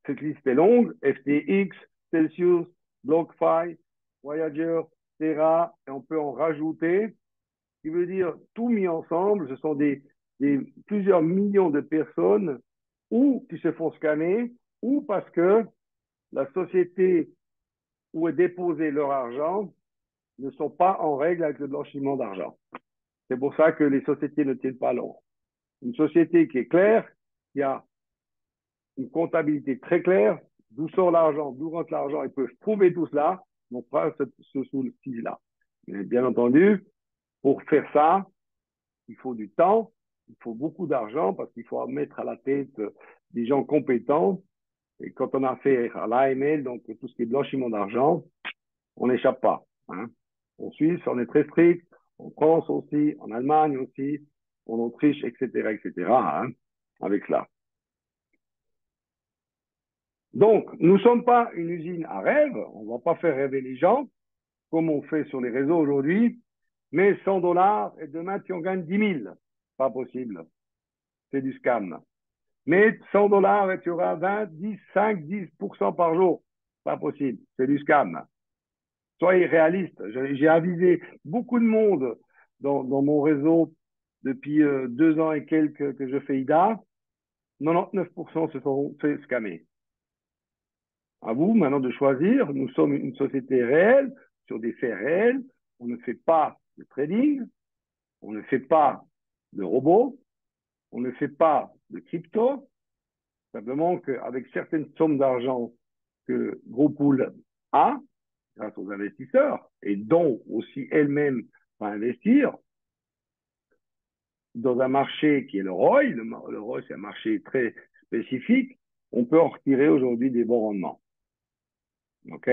Cette liste est longue, FTX, Celsius, BlockFi, Voyager, Terra, et on peut en rajouter, qui veut dire tout mis ensemble, ce sont plusieurs millions de personnes ou qui se font scammer, ou parce que la société où est déposé leur argent ne sont pas en règle avec le blanchiment d'argent. C'est pour ça que les sociétés ne tiennent pas long. Une société qui est claire, qui a une comptabilité très claire, d'où sort l'argent, d'où rentre l'argent, ils peuvent prouver tout cela, donc pas ce souci-là. Mais bien entendu, pour faire ça, il faut du temps, il faut beaucoup d'argent parce qu'il faut mettre à la tête des gens compétents. Et quand on a affaire à l'AML, donc tout ce qui est blanchiment d'argent, on n'échappe pas, hein. En Suisse, on est très strict, en France aussi, en Allemagne aussi, en Autriche, etc., hein, avec cela. Donc, nous ne sommes pas une usine à rêve, on ne va pas faire rêver les gens, comme on fait sur les réseaux aujourd'hui, mais 100 dollars et demain tu en gagnes 10 000. Pas possible. C'est du scam. Mais 100 dollars et tu auras 20, 10, 5, 10% par jour. Pas possible. C'est du scam. Soyez réaliste. J'ai avisé beaucoup de monde dans mon réseau depuis 2 ans et quelques que je fais IDA. 99% se sont fait scammer. À vous maintenant de choisir. Nous sommes une société réelle, sur des faits réels. On ne fait pas de trading. On ne fait pas de robots. On ne fait pas de crypto. Simplement qu'avec certaines sommes d'argent que GrowPool a, grâce aux investisseurs, et dont aussi elle-même va investir, dans un marché qui est le ROI, le ROI c'est un marché très spécifique, on peut en retirer aujourd'hui des bons rendements. OK?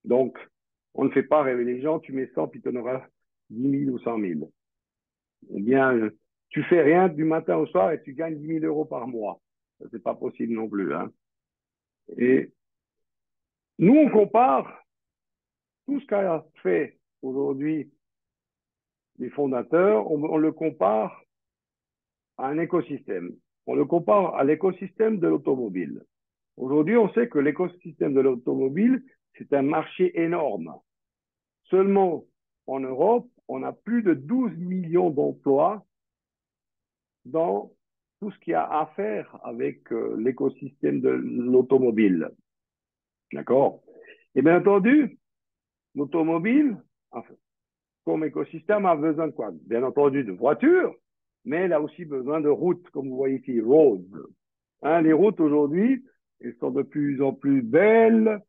Donc, on ne fait pas rêver les gens, tu mets 100 puis tu en auras 10 000 ou 100 000. Ou bien, tu fais rien du matin au soir et tu gagnes 10 000 euros par mois. Ça, c'est pas possible non plus, hein. Et nous, on compare tout ce qu'a fait aujourd'hui les fondateurs, on le compare à un écosystème. On le compare à l'écosystème de l'automobile. Aujourd'hui, on sait que l'écosystème de l'automobile, c'est un marché énorme. Seulement en Europe, on a plus de 12 millions d'emplois dans tout ce qui a à faire avec l'écosystème de l'automobile. D'accord? Et bien entendu, l'automobile, enfin, comme écosystème, a besoin de quoi? Bien entendu, de voitures, mais elle a aussi besoin de routes, comme vous voyez ici, roads. Hein, les routes aujourd'hui, elles sont de plus en plus belles,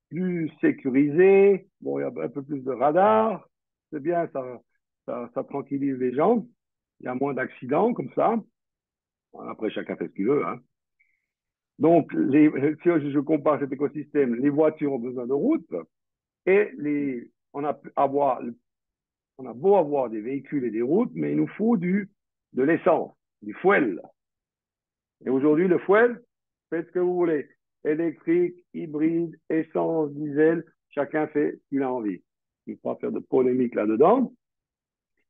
plus sécurisées. Bon, il y a un peu plus de radars. C'est bien, ça tranquillise les gens. Il y a moins d'accidents comme ça. Après, chacun fait ce qu'il veut, hein. Donc, si je compare cet écosystème, les voitures ont besoin de routes et on a beau avoir des véhicules et des routes, mais il nous faut de l'essence, du fuel. Et aujourd'hui, le fuel, faites ce que vous voulez. Électrique, hybride, essence, diesel, chacun fait ce qu'il a envie. Il ne faut pas faire de polémique là-dedans.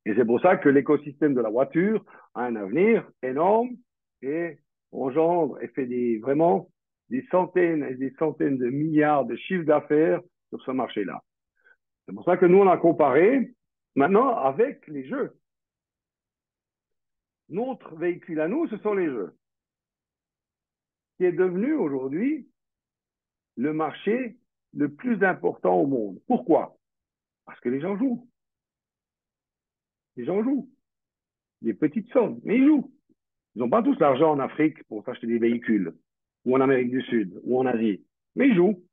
Et c'est pour ça que l'écosystème de la voiture a un avenir énorme et engendre et fait vraiment des centaines et des centaines de milliards de chiffres d'affaires sur ce marché-là. C'est pour ça que nous, on a comparé maintenant avec les jeux. Notre véhicule à nous, ce sont les jeux, qui est devenu aujourd'hui le marché le plus important au monde. Pourquoi? Parce que les gens jouent. Les gens jouent. Des petites sommes, mais ils jouent. Ils n'ont pas tous l'argent en Afrique pour s'acheter des véhicules, ou en Amérique du Sud, ou en Asie, mais ils jouent.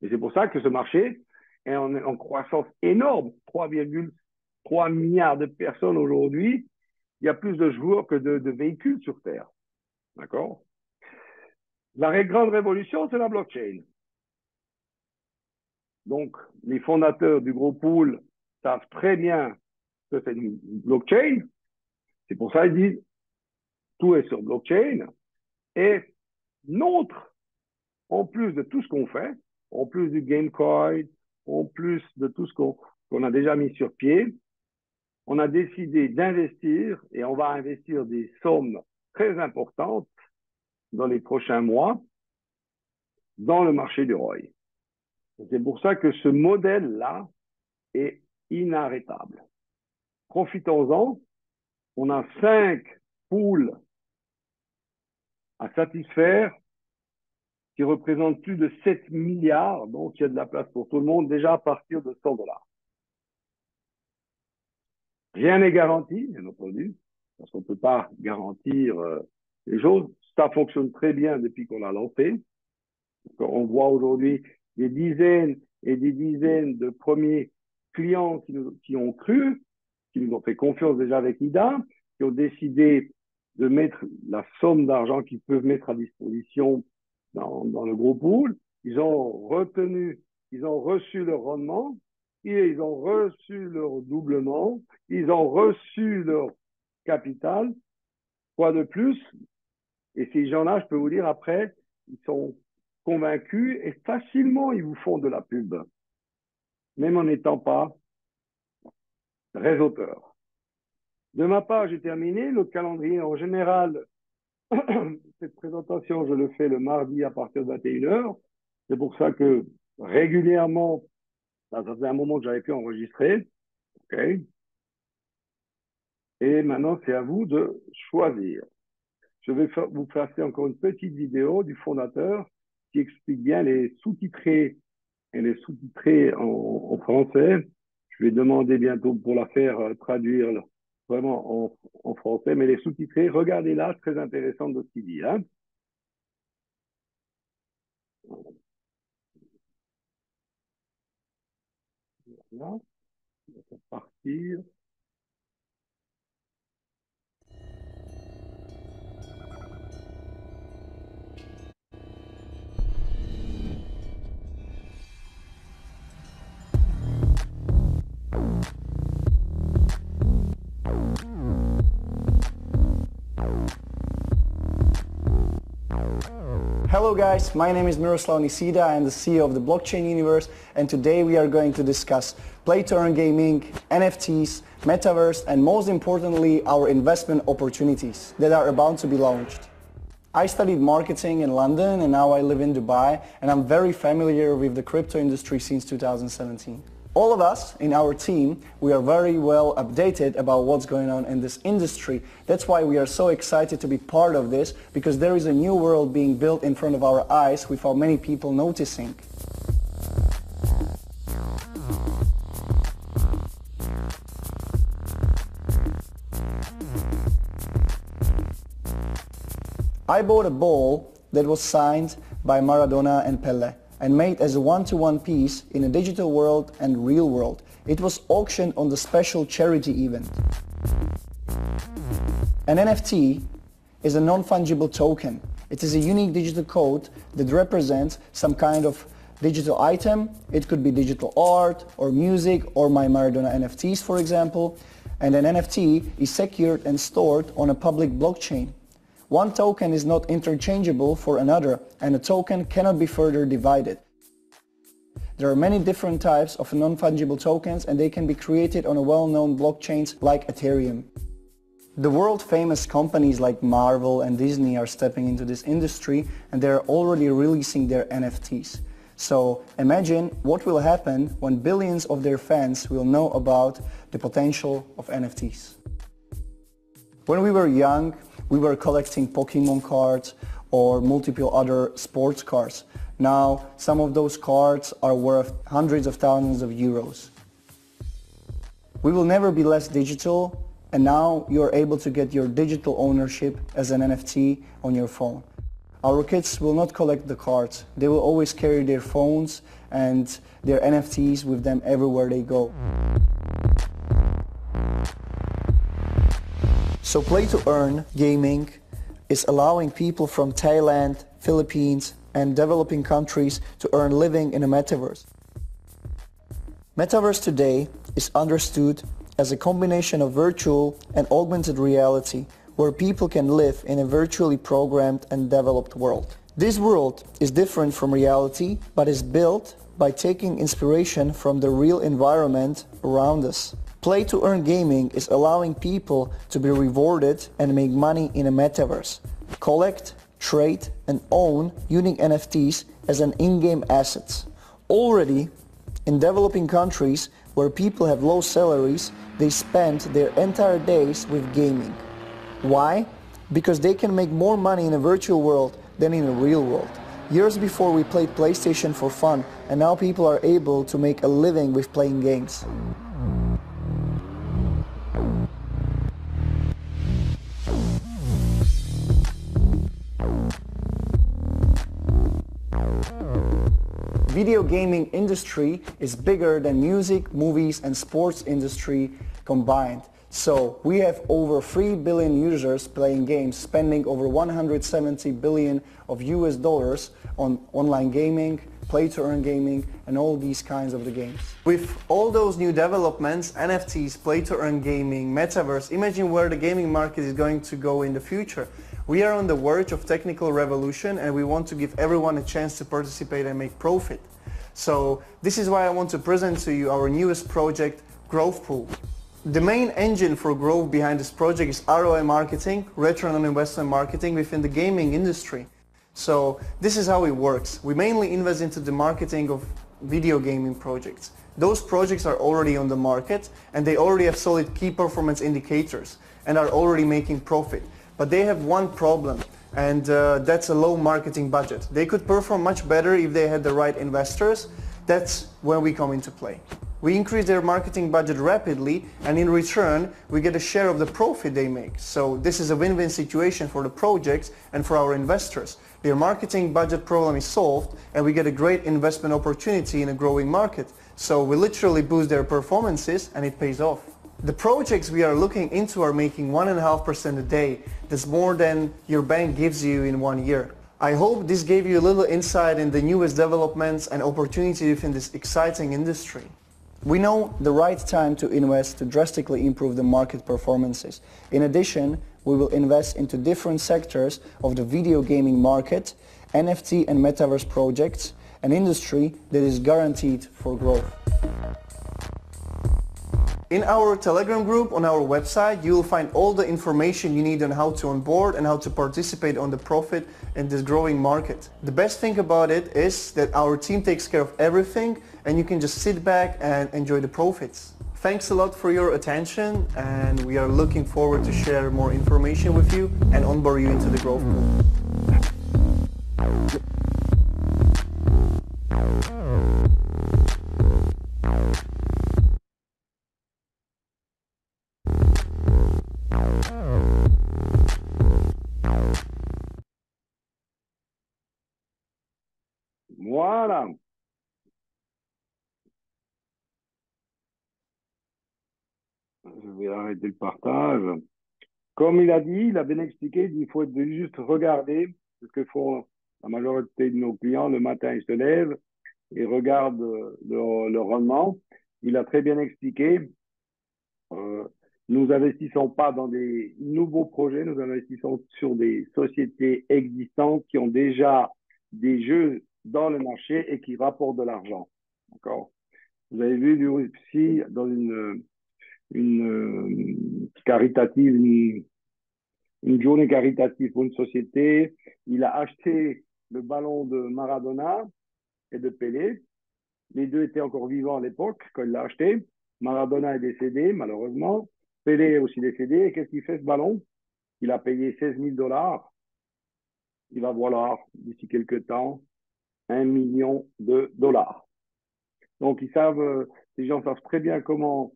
Et c'est pour ça que ce marché est en croissance énorme. 3,3 milliards de personnes aujourd'hui. Il y a plus de joueurs que de véhicules sur Terre. D'accord? La grande révolution, c'est la blockchain. Donc, les fondateurs du gros pool savent très bien que c'est une blockchain. C'est pour ça qu'ils disent tout est sur blockchain. Et notre, en plus de tout ce qu'on fait, en plus du Gamecoin, en plus de tout ce qu'on a déjà mis sur pied, on a décidé d'investir et on va investir des sommes très importantes dans les prochains mois dans le marché du ROI. C'est pour ça que ce modèle-là est inarrêtable. Profitons-en. On a 5 pools à satisfaire qui représentent plus de 7 milliards. Donc, il y a de la place pour tout le monde déjà à partir de 100 dollars. Rien n'est garanti, bien entendu, parce qu'on ne peut pas garantir les choses. Ça fonctionne très bien depuis qu'on l'a lancé. On voit aujourd'hui des dizaines et des dizaines de premiers clients qui ont cru, qui nous ont fait confiance déjà avec IDA, qui ont décidé de mettre la somme d'argent qu'ils peuvent mettre à disposition dans le gros pool. Ils ont reçu leur rendement, et ils ont reçu leur doublement, ils ont reçu leur capital, quoi de plus. Et ces gens-là, je peux vous dire, après, ils sont convaincus et facilement, ils vous font de la pub, même en n'étant pas réseauteur. De ma part, j'ai terminé. Le calendrier, en général, cette présentation, je le fais le mardi à partir de 21h. C'est pour ça que régulièrement, ça faisait un moment que j'avais pu enregistrer. Okay. Et maintenant, c'est à vous de choisir. Je vais vous passer encore une petite vidéo du fondateur qui explique bien les sous-titrés et les sous-titrés en français. Je vais demander bientôt pour la faire traduire vraiment en français, mais les sous-titrés, regardez là, très intéressant de ce qu'il dit. Hein. Là, on va partir. Hello guys, my name is Miroslav Nisida, I am the CEO of the Blockchain Universe, and today we are going to discuss play-to-earn gaming, NFTs, metaverse, and most importantly our investment opportunities that are about to be launched. I studied marketing in London and now I live in Dubai, and I'm very familiar with the crypto industry since 2017. All of us in our team, we are very well updated about what's going on in this industry. That's why we are so excited to be part of this, because there is a new world being built in front of our eyes without many people noticing. I bought a ball that was signed by Maradona and Pelé and made as a one-to-one piece in a digital world and real world. It was auctioned on the special charity event. An NFT is a non-fungible token. It is a unique digital code that represents some kind of digital item. It could be digital art or music or my Maradona NFTs, for example. And an NFT is secured and stored on a public blockchain. One token is not interchangeable for another, and a token cannot be further divided. There are many different types of non-fungible tokens, and they can be created on a well-known blockchains like Ethereum. The world famous companies like Marvel and Disney are stepping into this industry and they're already releasing their NFTs. So imagine what will happen when billions of their fans will know about the potential of NFTs. When we were young, we were collecting Pokemon cards or multiple other sports cards. Now, some of those cards are worth hundreds of thousands of euros. We will never be less digital, and now you are able to get your digital ownership as an NFT on your phone. Our kids will not collect the cards. They will always carry their phones and their NFTs with them everywhere they go. So Play to Earn gaming is allowing people from Thailand, Philippines, and developing countries to earn living in a metaverse. Metaverse today is understood as a combination of virtual and augmented reality where people can live in a virtually programmed and developed world. This world is different from reality but is built by taking inspiration from the real environment around us. Play to Earn gaming is allowing people to be rewarded and make money in a metaverse, collect, trade and own unique NFTs as an in-game asset. Already, in developing countries where people have low salaries, they spend their entire days with gaming. Why? Because they can make more money in a virtual world than in a real world. Years before we played PlayStation for fun, and now people are able to make a living with playing games. Video gaming industry is bigger than music, movies and sports industry combined. So we have over 3 billion users playing games, spending over 170 billion of US dollars on online gaming, Play to Earn gaming and all these kinds of the games. With all those new developments, NFTs, Play to Earn gaming, Metaverse, imagine where the gaming market is going to go in the future. We are on the verge of technical revolution and we want to give everyone a chance to participate and make profit. So this is why I want to present to you our newest project, Growth Pool. The main engine for growth behind this project is ROI marketing, return on investment marketing within the gaming industry. So this is how it works. We mainly invest into the marketing of video gaming projects. Those projects are already on the market and they already have solid key performance indicators and are already making profit. But they have one problem, and that's a low marketing budget. They could perform much better if they had the right investors. That's where we come into play. We increase their marketing budget rapidly, and in return we get a share of the profit they make. So this is a win-win situation for the projects and for our investors. Their marketing budget problem is solved and we get a great investment opportunity in a growing market. So we literally boost their performances and it pays off. The projects we are looking into are making 1.5% a day. That's more than your bank gives you in 1 year. I hope this gave you a little insight in the newest developments and opportunities within this exciting industry. We know the right time to invest to drastically improve the market performances. In addition, we will invest into different sectors of the video gaming market, NFT and metaverse projects, an industry that is guaranteed for growth. In our Telegram group on our website, you will find all the information you need on how to onboard and how to participate on the profit in this growing market. The best thing about it is that our team takes care of everything and you can just sit back and enjoy the profits. Thanks a lot for your attention and we are looking forward to share more information with you and onboard you into the growth pool. Voilà. Je vais arrêter le partage. Comme il a dit, il a bien expliqué, il faut juste regarder ce que font la majorité de nos clients. Le matin, ils se lèvent et regardent le rendement. Il a très bien expliqué. Nous n'investissons pas dans des nouveaux projets, nous investissons sur des sociétés existantes qui ont déjà des jeux dans le marché et qui rapportent de l'argent. D'accord? Vous avez vu lui aussi dans caritative, une journée caritative pour une société. Il a acheté le ballon de Maradona et de Pelé. Les deux étaient encore vivants à l'époque quand il l'a acheté. Maradona est décédé, malheureusement. Pelé est aussi décédé. Et qu'est-ce qu'il fait, ce ballon? Il a payé 16 000 $. Il va valoir, d'ici quelques temps, 1 million de $. Donc, les gens savent très bien comment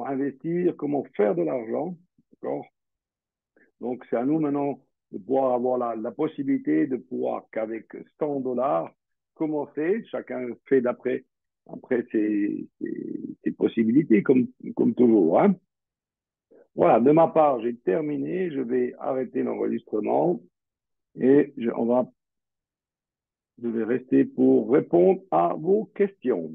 investir, comment faire de l'argent. D'accord? Donc, c'est à nous maintenant de pouvoir avoir la possibilité de pouvoir, qu'avec 100 $, commencer. Chacun fait après ses possibilités, comme toujours. Hein. Voilà, de ma part, j'ai terminé. Je vais arrêter l'enregistrement et je vais rester pour répondre à vos questions.